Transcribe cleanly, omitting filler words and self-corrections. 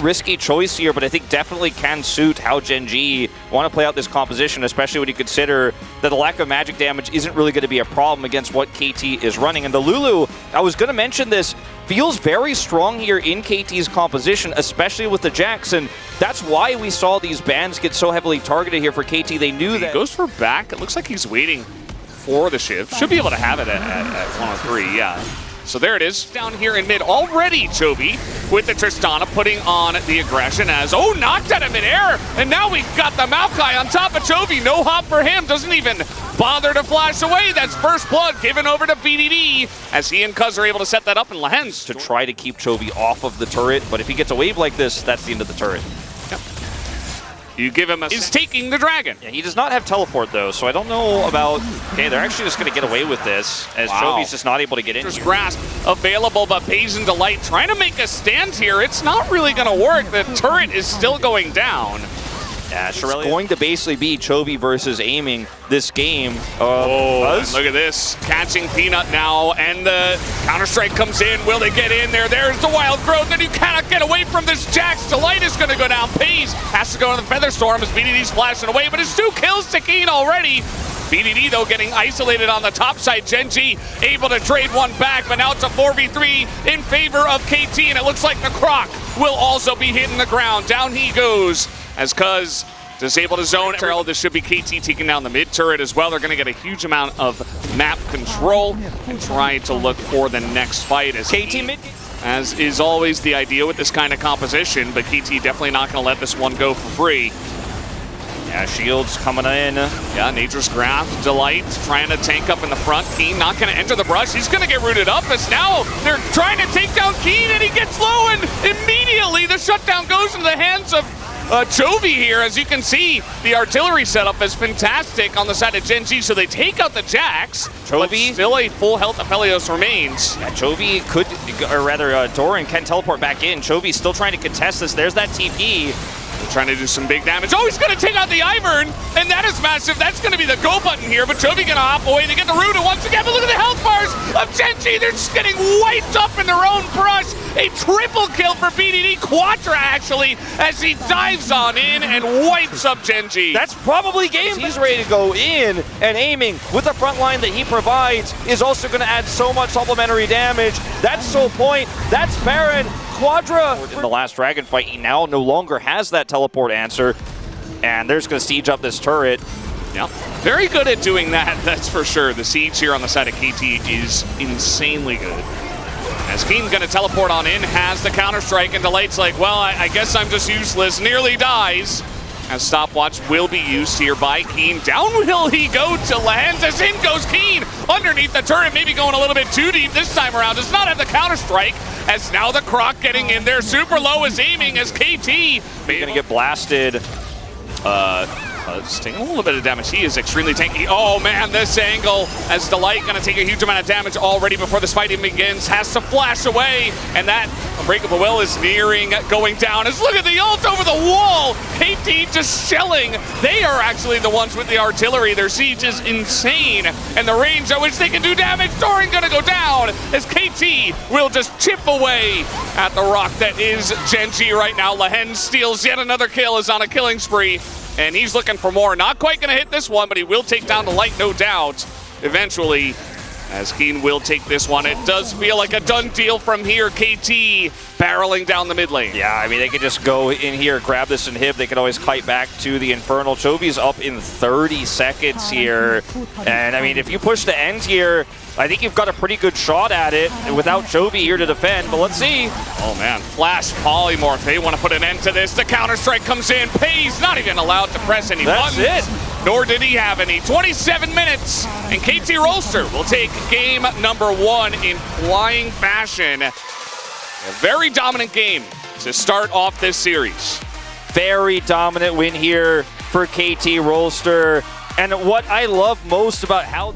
risky choice here, but I think definitely can suit how Gen.G want to play out this composition, especially when you consider that the lack of magic damage isn't really going to be a problem against what KT is running. And the Lulu, I was going to mention this, feels very strong here in KT's composition, especially with the Jax, and that's why we saw these bans get so heavily targeted here for KT. They knew that. He goes for back. It looks like he's waiting for the shift. Should be able to have it at 103, yeah. So there it is, down here in mid already, Chovy, with the Tristana putting on the aggression as, oh, knocked out of midair, and now we've got the Maokai on top of Chovy. No hop for him, doesn't even bother to flash away. That's first blood given over to BDD as he and Cuz are able to set that up in Lehens. To try to keep Chovy off of the turret, but if he gets a wave like this, that's the end of the turret. Yep. You give him a... Is taking the dragon. Yeah, he does not have teleport, though, so I don't know about... Okay, they're actually just going to get away with this, as Chovy's just not able to get in here. Grasp available, but Pays and Delight trying to make a stand here. It's not really going to work. The turret is still going down. Yeah, it's going to basically be Chovy versus aiming this game. Look at this. Catching Peanut now, and the Counter-Strike comes in. Will they get in there? There's the Wild Growth, and you cannot get away from this Jax. Delight is going to go down. Pays has to go in the Featherstorm as BDD's flashing away, but it's 2 kills to Keen already. BDD, though, getting isolated on the top side. Gen.G able to trade one back, but now it's a 4v3 in favor of KT, and it looks like the Croc will also be hitting the ground. Down he goes as Cuz disabled his zone. This should be KT taking down the mid turret as well. They're going to get a huge amount of map control and try to look for the next fight. As KT mid, as is always the idea with this kind of composition, but KT definitely not going to let this one go for free. Yeah, Shields coming in. Yeah, Nature's Graph, Delight trying to tank up in the front. Keen not going to enter the brush. He's going to get rooted up as now they're trying to take down Keen, and he gets low, and immediately the shutdown goes into the hands of Chovy here. As you can see, the artillery setup is fantastic on the side of Gen.G, so they take out the Jax. Chovy, still a full health Aphelios remains. Yeah, Chovy could, or rather, Doran can teleport back in. Chovy's still trying to contest this. There's that TP. They're trying to do some big damage. Oh, he's going to take out the Ivern, and that is massive. That's going to be the go button here, but Chovy going to hop away. They get the root, and once again, but look at the health bars of Gen.G. They're just getting wiped up in their own brush. A triple kill for BDD, Quadra actually, as he dives on in and wipes up Gen.G. That's probably game. He's ready to go in, and aiming with the front line that he provides is also going to add so much supplementary damage. That's Soul Point, that's Baron. Quadra in the last dragon fight, he now no longer has that teleport answer, and they're just going to siege up this turret. Yeah, very good at doing that, that's for sure. The siege here on the side of KT is insanely good. As Keen's going to teleport on in, has the Counter-Strike, and Delight's like, well, I guess I'm just useless, nearly dies. As stopwatch will be used here by Keen. Down will he go to Lehens as in goes Keen underneath the turret, maybe going a little bit too deep this time around. Does not have the Counter-Strike, as now the Croc getting in there. Super low is aiming as KT. He's gonna get blasted. Just taking a little bit of damage. He is extremely tanky. Oh man, this angle as Delight gonna take a huge amount of damage already before this fight even begins. Has to flash away, and that Unbreakable Will is nearing going down. As look at the ult over the wall. KT just shelling. They are actually the ones with the artillery. Their siege is insane, and the range at which they can do damage. Doran gonna go down as KT will just chip away at the rock that is Gen.G right now. Lehens steals yet another kill, is on a killing spree. And he's looking for more. Not quite going to hit this one, but he will take down the Light, no doubt, eventually, as Keen will take this one. It does feel like a done deal from here. KT barreling down the mid lane. Yeah, I mean, they could just go in here, grab this inhib. They could always kite back to the Infernal. Chovy's up in 30 seconds here. And, I mean, if you push the end here, I think you've got a pretty good shot at it without Chovy here to defend, but let's see. Oh man, Flash Polymorph, they want to put an end to this. The Counter-Strike comes in, Pays not even allowed to press any buttons. That's it. Nor did he have any. 27 minutes, and KT Rolster will take game number 1 in flying fashion. A very dominant game to start off this series. Very dominant win here for KT Rolster. And what I love most about how